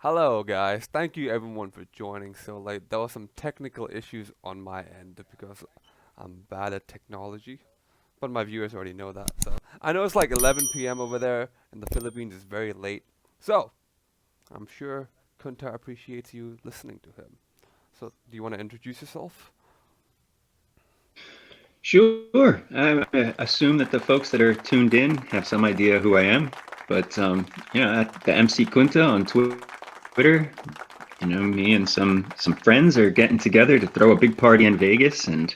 Hello, guys. Thank you everyone for joining so late. There were some technical issues on my end because I'm bad at technology, but my viewers already know that. So I know it's like 11 p.m. over there in the Philippines. It's very late. So I'm sure Kunta appreciates you listening to him. So do you want to introduce yourself? Sure. I assume that the folks that are tuned in have some idea who I am, but at the MC Kunta on Twitter, me and some friends are getting together to throw a big party in Vegas, and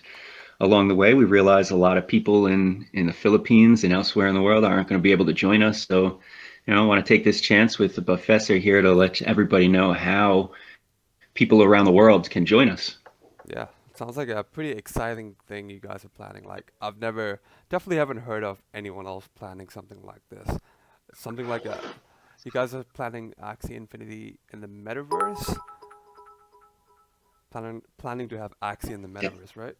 along the way, we realize a lot of people in the Philippines and elsewhere in the world aren't going to be able to join us. So, I want to take this chance with the professor here to let everybody know how people around the world can join us. Yeah, sounds like a pretty exciting thing you guys are planning. Like definitely haven't heard of anyone else planning something like this. Something like a You guys are planning Axie Infinity in the metaverse? Planning to have Axie in the metaverse, right?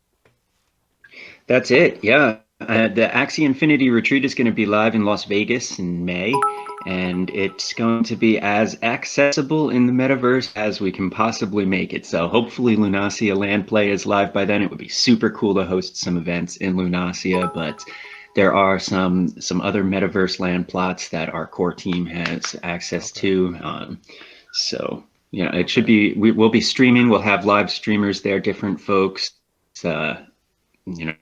That's it. Yeah. The Axie Infinity Retreat is going to be live in Las Vegas in May, and it's going to be as accessible in the metaverse as we can possibly make it. So hopefully Lunacia Land Play is live by then. It would be super cool to host some events in Lunacia, but there are some other metaverse land plots that our core team has access Okay. to. So it should Okay. be. We'll be streaming. We'll have live streamers there, different folks. Uh, you know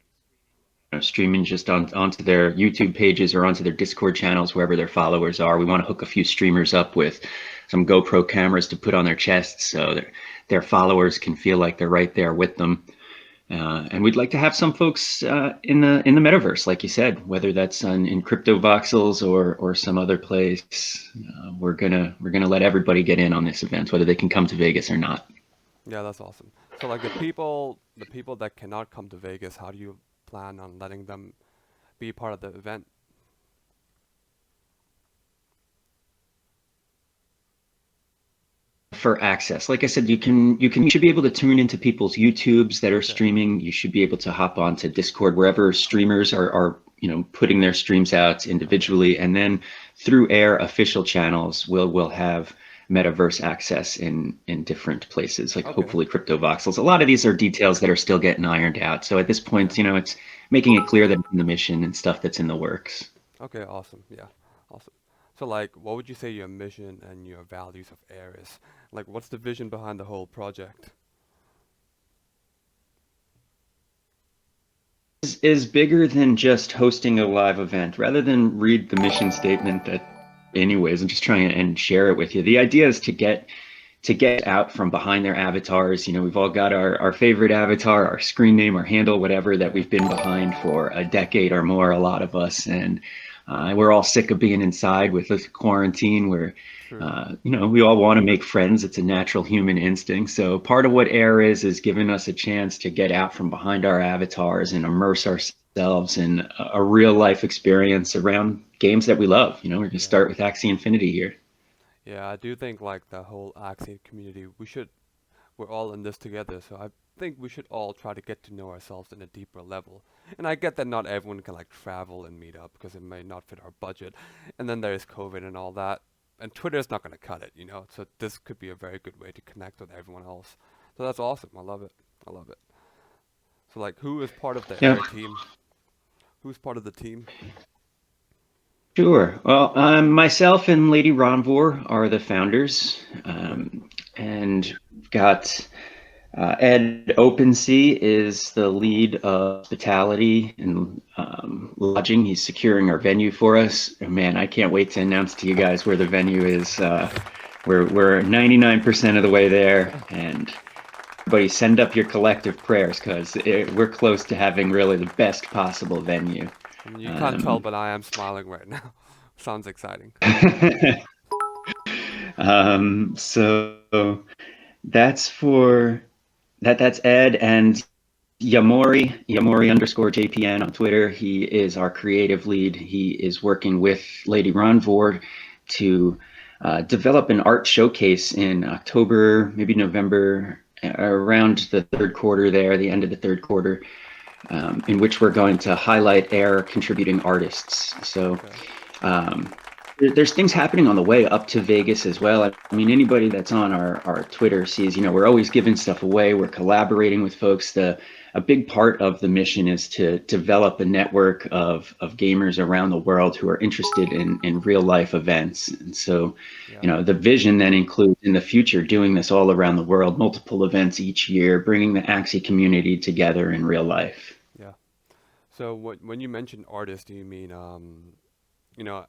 streaming just onto their YouTube pages or onto their Discord channels, wherever their followers are. We want to hook a few streamers up with some GoPro cameras to put on their chests so their followers can feel like they're right there with them. And we'd like to have some folks in the metaverse, like you said, whether that's in crypto voxels or some other place. We're gonna let everybody get in on this event, whether they can come to Vegas or not. Yeah, that's awesome. So like the people that cannot come to Vegas, how do you plan on letting them be part of the event? For access, like I said, you should be able to tune into people's YouTubes that are Okay. streaming. You should be able to hop onto Discord wherever streamers are putting their streams out Okay. individually, and then through Air official channels, we'll have metaverse access in different places, like Okay. hopefully crypto voxels. A lot of these are details that are still getting ironed out. So at this Yeah. point, it's making it clear that in the mission and stuff that's in the works. Okay, awesome. Yeah. Awesome. So like what would you say your mission and your values of Air is? Like what's the vision behind the whole project? Is bigger than just hosting a live event. Rather than read the mission statement that anyways, I'm just trying to and share it with you. The idea is to get out from behind their avatars. We've all got our favorite avatar, our screen name, our handle, whatever that Yeah. we've been behind for a decade or more, a lot of us. And we're all sick of being inside with this quarantine where, True. we all want to make friends. It's a natural human instinct. So part of what Air is giving us a chance to get out from behind our avatars and immerse ourselves in a real life experience around games that we love. We're going to Yeah. start with Axie Infinity here. Yeah, I do think like the whole Axie community, we're all in this together, so I think we should all try to get to know ourselves in a deeper level. And I get that not everyone can like travel and meet up because it may not fit our budget. And then there's COVID and all that. And Twitter's not gonna cut it. So this could be a very good way to connect with everyone else. So that's awesome. I love it. I love it. So like who is part of the Yeah. Air team? Who's part of the team? Sure. Well, myself and Lady Ronvor are the founders, Okay. and we've got Ed OpenSea is the lead of hospitality and lodging. He's securing our venue for us. And man, I can't wait to announce to you guys where the venue is. We're 99% of the way there, and everybody send up your collective prayers because we're close to having really the best possible venue. I mean, you can't tell, Um, but I am smiling right now. Sounds exciting. so that's for that's Ed and Yamori underscore JPN on Twitter. He is our creative lead. He is working with Lady Ronvord to develop an art showcase in October, maybe November, around the third quarter there, the end of the third quarter, in which we're going to highlight Air contributing artists. So Okay. um, there's things happening on the way up to Vegas as well. I mean, anybody that's on our Twitter sees, we're always giving stuff away. We're collaborating with folks. A big part of the mission is to develop a network of gamers around the world who are interested in real life events. And so, Yeah, the vision then includes in the future doing this all around the world, multiple events each year, bringing the Axie community together in real life. yeah. So when you mention artists, do you mean you know,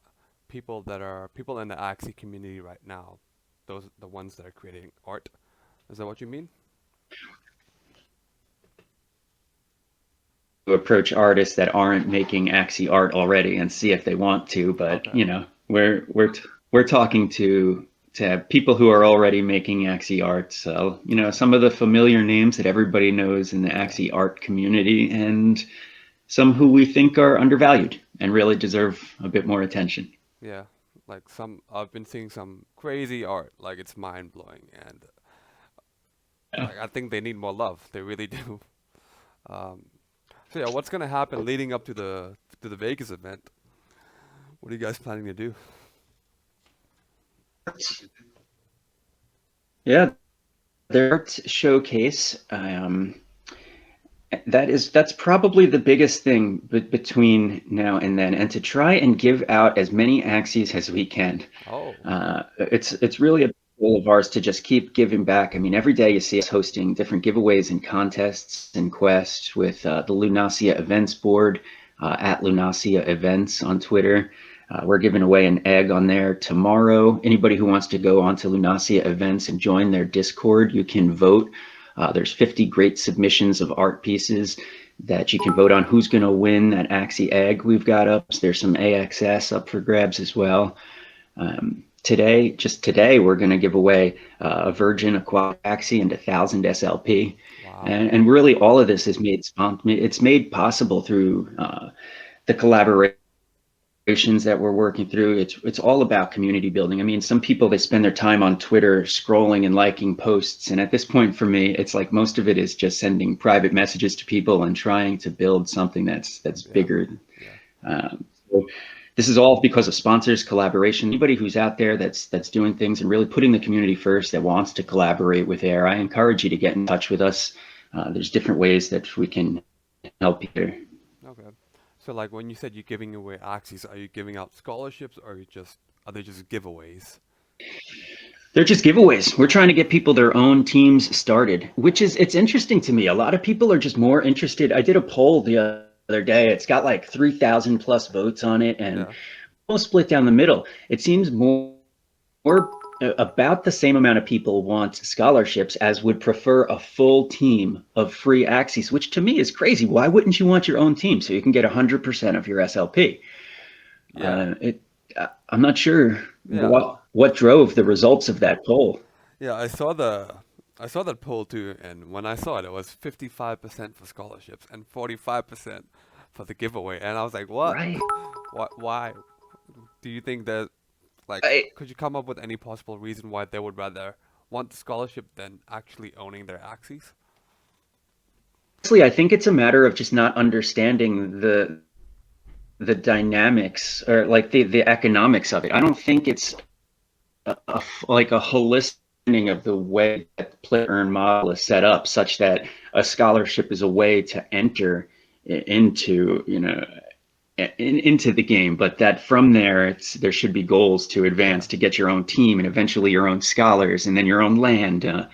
people in the Axie community right now? Those the ones that are creating art. Is that what you mean? To approach artists that aren't making Axie art already and see if they want to. But Okay. we're talking to people who are already making Axie art. So Okay. some of the familiar names that everybody knows in the Yeah. Axie art community, and some who we think are undervalued and really deserve a bit more attention. Yeah. Like some I've been seeing some crazy art. Like it's mind blowing, and Yeah. like I think they need more love. They really do. Um, so yeah, what's gonna happen leading up to the Vegas event? What are you guys planning to do? Yeah, their art showcase. That's probably the biggest thing between now and then, and to try and give out as many Axies as we can. Oh, It's really a goal of ours to just keep giving back. I mean, every day you see us hosting different giveaways and contests and quests with the Lunacia Events board at Lunacia Events on Twitter. We're giving away an egg on there tomorrow. Anybody who wants to go onto Lunacia Events and join their Discord, you can vote. There's 50 great submissions of art pieces that you can vote on who's going to win that Axie egg we've got up. There's some AXS up for grabs as well. Just today, we're going to give away a Virgin Aquatic Axie and 1,000 SLP. wow. And really, all of this is made possible through the collaborations that we're working through. It's all about community building. I mean, some people, they spend their time on Twitter scrolling and liking posts, and at this point for me, it's like most of it is just sending private messages to people and trying to build something that's Yeah. bigger. Yeah. So this is all because of sponsors, collaboration. Anybody who's out there that's doing things and really putting the community first, that wants to collaborate with AIR, I encourage you to get in touch with us. There's different ways that we can help you here. Okay. So like when you said you're giving away Axies, are you giving out scholarships or are they just giveaways? They're just giveaways. We're trying to get people their own teams started, it's interesting to me. A lot of people are just more interested. I did a poll the other day. It's got like 3,000 plus votes on it, and Yeah. almost split down the middle. It seems more about the same amount of people want scholarships as would prefer a full team of free Axies, which to me is crazy. Why wouldn't you want your own team so you can get 100% of your SLP? Yeah. It I'm not sure Yeah. what drove the results of that poll. Yeah, I saw that poll too, and when I saw it, it was 55% for scholarships and 45% for the giveaway, and I was like, "What? Right. Why? Do you think that like I, could you come up with any possible reason why they would rather want the scholarship than actually owning their Axies?" Honestly, I think it's a matter of just not understanding the dynamics, or like the economics of it. I don't think it's like a holistic understanding of the way that the play earn model is set up, such that a scholarship is a way to enter into into the game, but that from there should be goals to Yeah. advance, to get your own team and eventually your own scholars and then your own land. Yeah.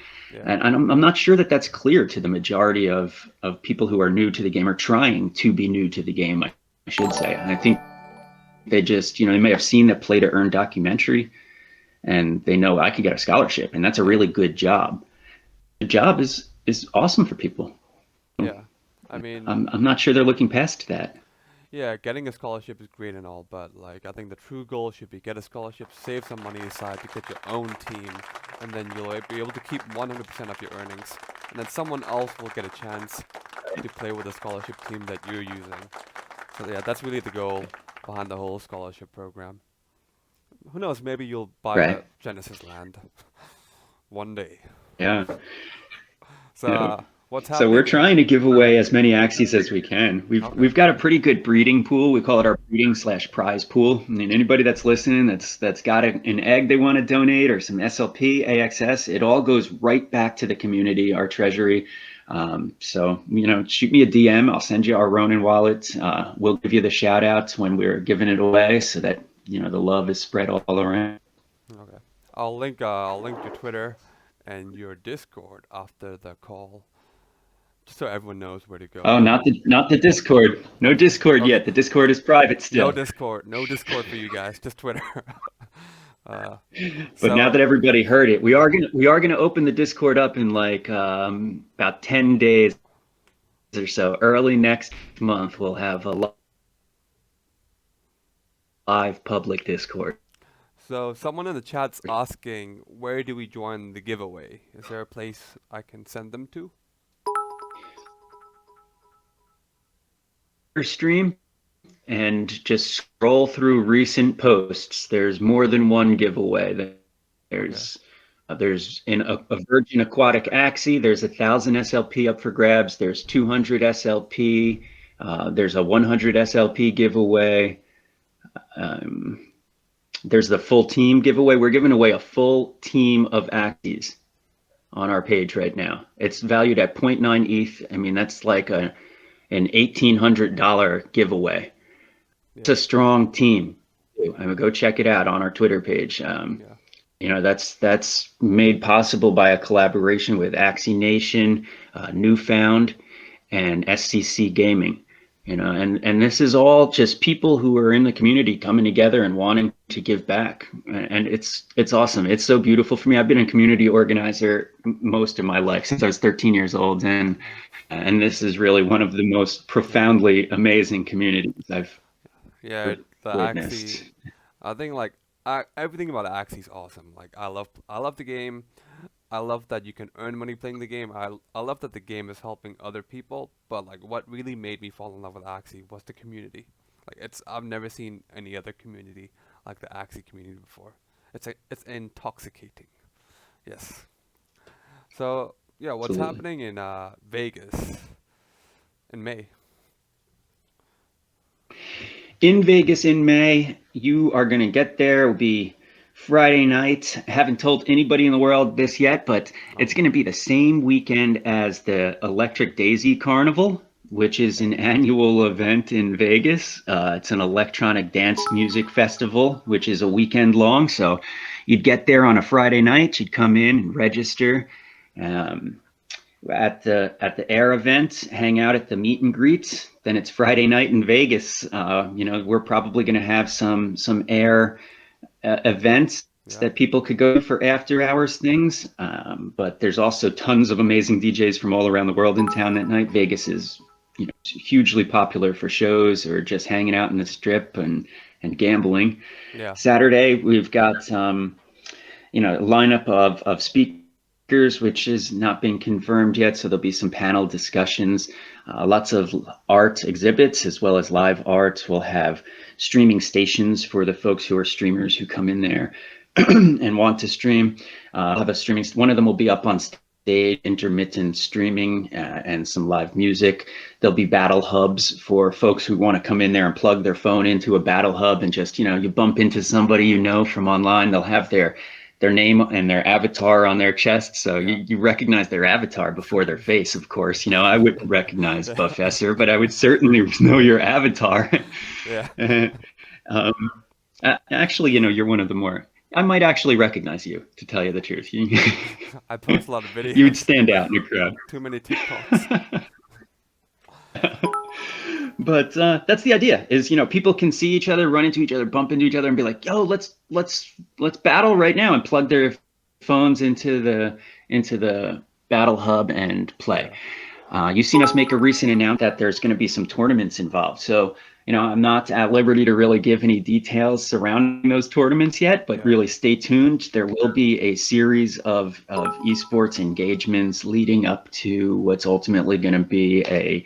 And I'm not sure that that's clear to the majority of people who are new to the game, or trying to be new to the game, I should say. And I think they just, they may have seen the play to earn documentary, and they know I could get a scholarship, and that's a Yeah. really good job. The job is awesome for people. Yeah. I mean, I'm not sure they're looking past that. yeah, getting a scholarship is great and all, but like I think the true goal should be get a scholarship, save some money aside to get your own team, and then you'll be able to keep 100% of your earnings, and then someone else will get a chance to play with the scholarship team that you're using. So yeah, that's really the goal behind the whole scholarship program. Who knows, maybe you'll buy a Right. Genesis land one day. Yeah. So Yeah. What's So we're happening in? trying to give away as many Axies as we can. Okay. We've got a pretty good breeding pool. We call it our breeding/prize pool. I mean, anybody that's listening that's got an egg they want to donate or some SLP, AXS, it all goes right back to the community, our treasury. So shoot me a DM. I'll send you our Ronin wallet. We'll give you the shout outs when we're giving it away, so that the love is spread all around. Okay. I'll link your Twitter and your Discord after the call, just so everyone knows where to Oh, go. not the Discord. No Discord Okay. yet. The Discord is private No still. Discord. No Discord for you guys. Just Twitter. uh, But now so that everybody heard it, we are gonna open the Discord up in like about 10 days or so. Early next month, we'll have a live public Discord. so someone in the chat's asking, where do we join the giveaway? Is there a place I can send them to? Stream and just scroll through recent posts. There's more than one giveaway. Okay. There's in a Virgin Aquatic Axie. There's 1,000 SLP up for grabs. There's 200 SLP. There's a 100 SLP giveaway. Um, there's the full team giveaway. We're giving away a full team of Axies on our page right now. It's valued at zero 0.9 ETH. I mean, that's like an $1,800 giveaway. It's Yeah. a strong team. I mean, go check it out on our Twitter page. Yeah. That's made possible by a collaboration with Axie Nation, Newfound, and SCC Gaming. And this is all just people who are in the community coming together and wanting to give back. And it's awesome. It's so beautiful for me. I've been a community organizer most of my life, since I was 13 years old, and this is really one of the most Yeah. profoundly amazing communities I've Yeah. ever The witnessed. Axie. I think like everything about Axie is awesome. Like I love the game. I love that you can earn money playing the game. I love that the game is helping other people. But like what really made me fall in love with Axie was the community. Like I've never seen any other community like the Axie community before. It's intoxicating. Yes. So yeah, what's Absolutely. happening in Vegas in May? In Vegas in May, you are going to get there. It'll be Friday night. I haven't told anybody in the world this yet, but it's Oh, going to be the same weekend as the Electric Daisy Carnival, which is an annual event in Vegas. It's an electronic dance music festival, which is a weekend long. So you'd get there on a Friday night, you'd come in and register. Um, at the Air event, hang out at the meet and greet. Then it's Friday night in Vegas. We're probably going to have some Air events yeah, that people could go for after hours things. But there's also tons of amazing DJs from all around the world in town that night. Vegas is hugely popular for shows or just hanging out in the strip and gambling. yeah, Saturday we've got a lineup of speakers, which is not being confirmed yet. So there'll be some panel discussions, lots of art exhibits, as well as live art. We'll have streaming stations for the folks who are streamers who come in there and want to stream. I'll have a streaming, one of them will be up on stage, intermittent streaming and some live music. There'll be battle hubs for folks who want to come in there and plug their phone into a battle hub and just, you bump into somebody from online. They'll have their name and their avatar on their chest. So yeah. you recognize their avatar before their face, of course. I wouldn't recognize Yeah. Buffesser, but I would certainly know your avatar. Yeah. um, Actually, you're one of the more, I might actually recognize you, to tell you the truth. You, I post a lot of you would videos. stand out in a crowd. Too many TikToks. But that's the idea is people can see each other, run into each other, bump into each other, and be like, yo, let's battle right now, and plug their phones into the battle hub and play. Yeah. You've seen us make a recent announcement that there's going to be some tournaments involved. So I'm not at liberty to really give any details surrounding those tournaments yet, but Yeah. really stay tuned. There will be a series of esports engagements leading up to what's ultimately going to be a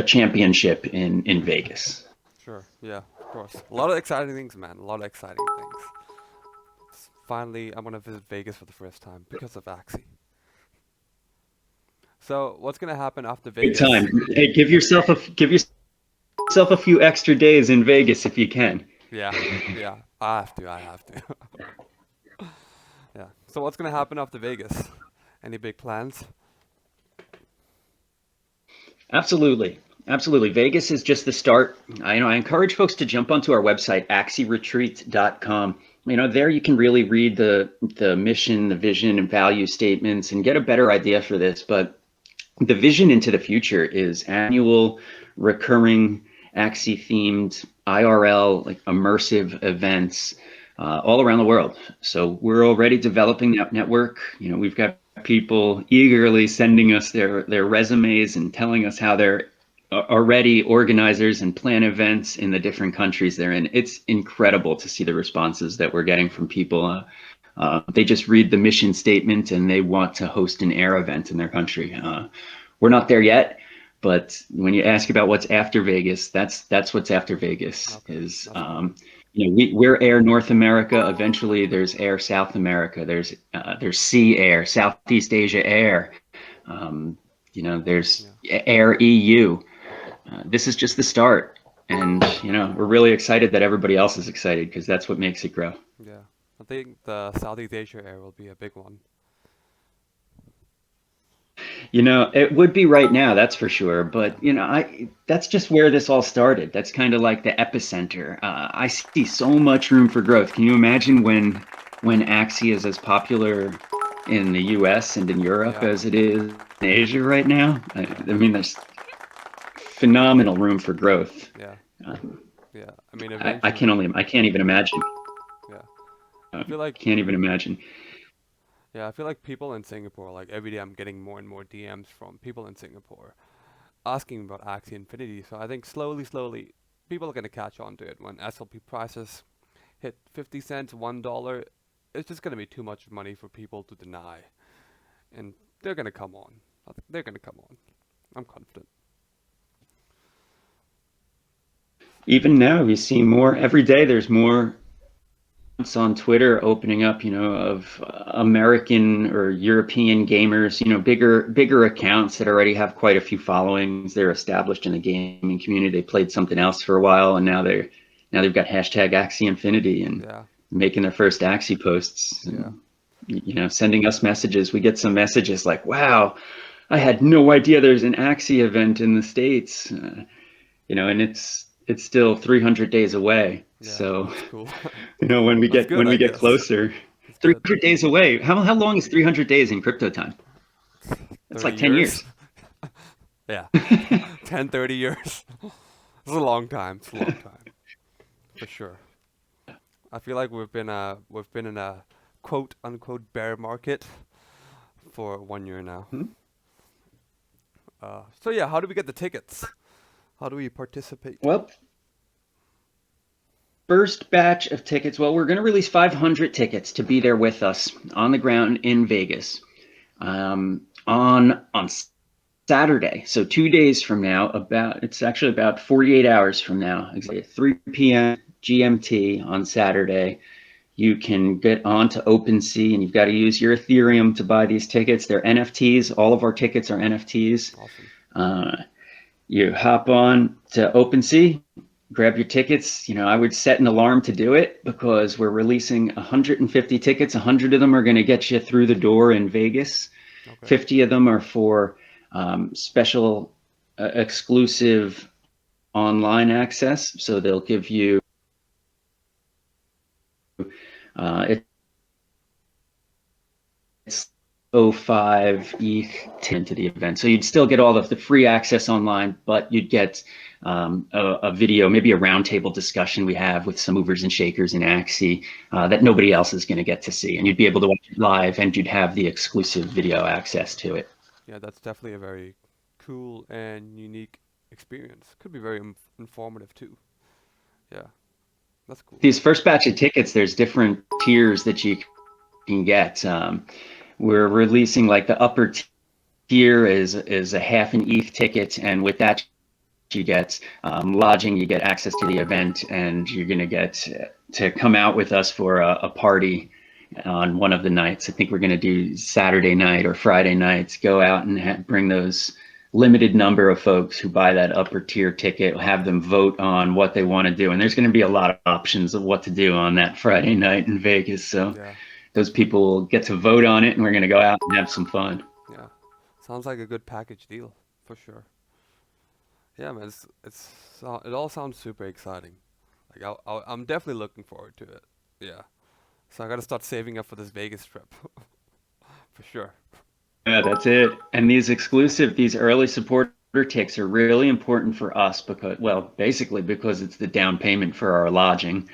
championship in Vegas. Sure. Yeah. Of course. A lot of exciting things, man. A lot of exciting things. Finally, I'm gonna visit Vegas for the first time because of Axie. So what's gonna happen after Good Vegas? time. Hey, give yourself a few extra days in Vegas if you can. Yeah, yeah, I have to. I have to. Yeah. So what's gonna happen after Vegas? Any big plans? Absolutely. Absolutely. Vegas is just the start. I encourage folks to jump onto our website, axieretreat.com. There you can really read the mission, the vision, and value statements and get a better idea for this. But the vision into the future is annual, recurring, Axie themed IRL, like immersive events all around the world. So we're already developing that network. We've got people eagerly sending us their resumes and telling us how they're already organizers and plan events in the different countries they're in. It's incredible to see the responses that we're getting from people. They just read the mission statement and they want to host an air event in their country. We're not there yet, but when you ask about what's after Vegas, that's what's after Vegas. Okay, Is that's cool. we're Air North America. Eventually, there's Air South America. There's Sea Air, Southeast Asia Air. There's Yeah, Air EU. This is just the start, and we're really excited that everybody else is excited because that's what makes it grow. yeah. I think the Southeast Asia area will be a big one. It would be right now, that's for sure. Yeah, But that's just where this all started. That's kind of like the epicenter. I see so much room for growth. Can you imagine when Axie is as popular in the U.S. and in Europe yeah, as it is in Asia right now? yeah, I mean, there's phenomenal room for growth. yeah, Um, yeah. I mean, I eventually, I can't even imagine. yeah. I feel like, Can't even imagine. yeah, I feel like people in Singapore, like every day I'm getting more and more DMs from people in Singapore asking about Axie Infinity. So I think slowly, slowly, people are gonna catch on to it when SLP prices hit 50 cents, $1. It's just gonna be too much money for people to deny, and they're gonna come on. They're gonna come on. I'm confident. Even now, we see more every day. There's more on Twitter opening up, of American or European gamers, bigger accounts that already have quite a few followings. They're established in the gaming community. They played something else for a while, and now they've got hashtag Axie Infinity and Yeah, making their first Axie posts. yeah, And, sending us messages. We get some messages like, "Wow, I had no idea there's an Axie event in the States." And it's still 300 days away. yeah. So, That's cool. when we That's get good, when I we get guess. closer, That's good. 300 days away. How long is 300 days in crypto time? That's 30 like 10 years? years. Yeah. 10, 30 years. It's a long time. It's a long time. For sure. I feel like we've been in a quote unquote bear market for 1 year now. So yeah, how do we get the tickets? How do we participate? Well, first batch of tickets. Well, we're going to release 500 tickets to be there with us on the ground in Vegas on Saturday. So 2 days from now, it's actually about 48 hours from now, exactly 3 p.m. GMT on Saturday. You can get onto OpenSea, and you've got to use your Ethereum to buy these tickets. They're NFTs. All of our tickets are NFTs. Awesome. You hop on to OpenSea, grab your tickets. I would set an alarm to do it because we're releasing 150 tickets. 100 of them are going to get you through the door in Vegas. Okay. 50 of them are for special exclusive online access. So they'll give you it's 05 ETH into the event. So you'd still get all of the free access online, but you'd get a video, maybe a roundtable discussion we have with some movers and shakers in Axie that nobody else is going to get to see. And you'd be able to watch it live, and you'd have the exclusive video access to it. Yeah, that's definitely a very cool and unique experience. Could be very informative too. Yeah, that's cool. These first batch of tickets, there's different tiers that you can get. We're releasing like the upper tier is a half an ETH ticket, and with that you get lodging, you get access to the event, and you're going to get to come out with us for a party on one of the nights. I think we're going to do Saturday night or Friday nights, go out and bring those limited number of folks who buy that upper tier ticket, have them vote on what they want to do. And there's going to be a lot of options of what to do on that Friday night in Vegas. So Yeah. those people will get to vote on it, and we're going to go out and have some fun. Yeah. Sounds like a good package deal for sure. Yeah, man. It all sounds super exciting. Like I'm definitely looking forward to it. Yeah. So I gotta start saving up for this Vegas trip for sure. Yeah, that's it. And these early supporter ticks are really important for us because, well, basically because it's the down payment for our lodging.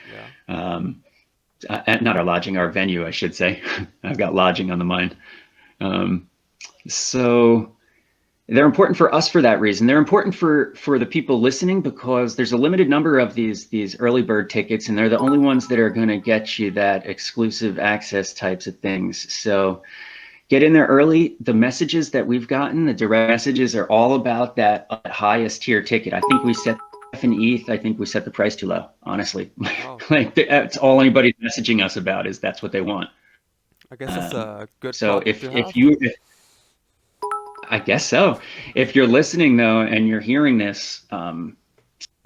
Yeah. Um, Not our lodging, our venue, I should say. I've got lodging on the mind. Um, so they're important for us for that reason. They're important for the people listening because there's a limited number of these early bird tickets, and they're the only ones that are going to get you that exclusive access types of things. So get in there early. The messages that we've gotten, the direct messages, are all about that highest tier ticket. I think we set and ETH. I think we set the price too low, honestly. Oh, Like that's all anybody's messaging us about is that's what they want. I guess that's a good So problem to have. I guess so. If you're listening though and you're hearing this, set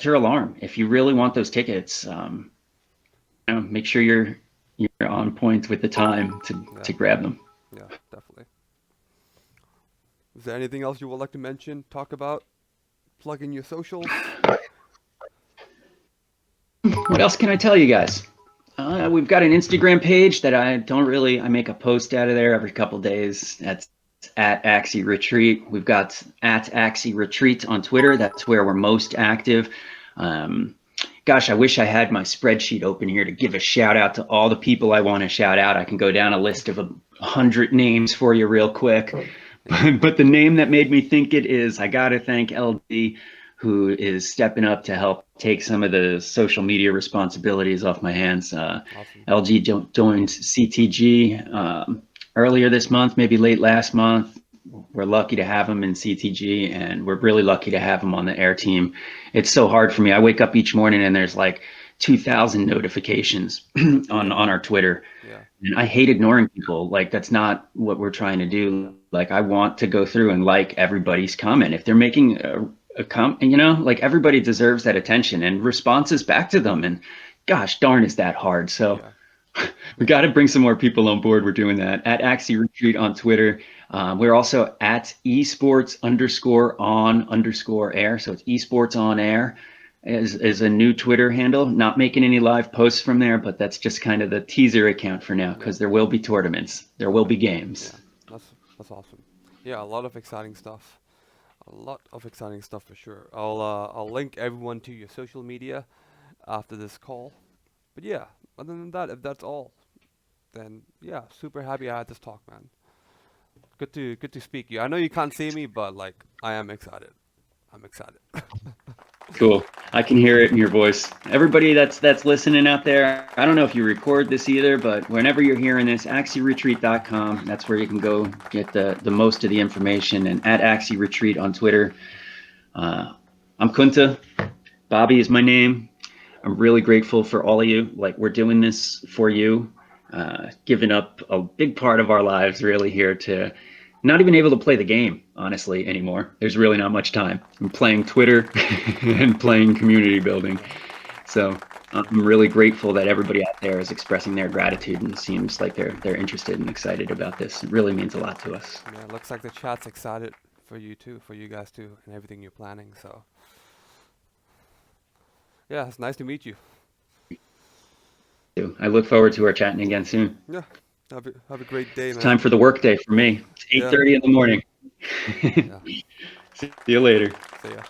your alarm. If you really want those tickets, make sure you're on point with the time Yeah. to grab them. Yeah, definitely. Is there anything else you would like to mention, talk about, plug in your socials? What else can I tell you guys? We've got an Instagram page that I make a post out of there every couple days. That's at Axie Retreat. We've got at Axie Retreat on Twitter. That's where we're most active. Gosh, I wish I had my spreadsheet open here to give a shout out to all the people I want to shout out. I can go down a list of 100 names for you real quick. But the name that made me think it is, I got to thank LD, who is stepping up to help take some of the social media responsibilities off my hands. Awesome. LG joined CTG earlier this month, maybe late last month. We're lucky to have him in CTG, and we're really lucky to have him on the air team. It's so hard for me. I wake up each morning and there's like 2,000 notifications on our Twitter. Yeah. And I hate ignoring people. Like, that's not what we're trying to do. Like, I want to go through and like everybody's comment. If they're making a comment, like everybody deserves that attention and responses back to them. And gosh darn, is that hard. So we got to bring some more people on board. We're doing that at Axie Retreat on Twitter. We're also at esports_on_air. So it's esports on air is a new Twitter handle. Not making any live posts from there, but that's just kind of the teaser account for now, because there will be tournaments. There will be games. Yeah, that's awesome. Yeah, a lot of exciting stuff. A lot of exciting stuff for sure. I'll link everyone to your social media after this call. But yeah, other than that, if that's all, then yeah, super happy I had this talk, man. Good to speak to you. I know you can't see me, but like I am excited. I'm excited. Cool. I can hear it in your voice. Everybody that's listening out there, I don't know if you record this either, but whenever you're hearing this, axieretreat.com, that's where you can go get the most of the information, and at Axie Retreat on Twitter. I'm Kunta. Bobby is my name. I'm really grateful for all of you. Like, we're doing this for you, giving up a big part of our lives really here to not even able to play the game, honestly, anymore. There's really not much time. I'm playing Twitter and playing community building. So I'm really grateful that everybody out there is expressing their gratitude and seems like they're interested and excited about this. It really means a lot to us. Yeah, it looks like the chat's excited for you too, for you guys too, and everything you're planning. So yeah, it's nice to meet you. I look forward to our chatting again soon. Yeah, have a great day, man. It's time for the work day for me. It's 8:30 in the morning. Yeah. See you later. See ya.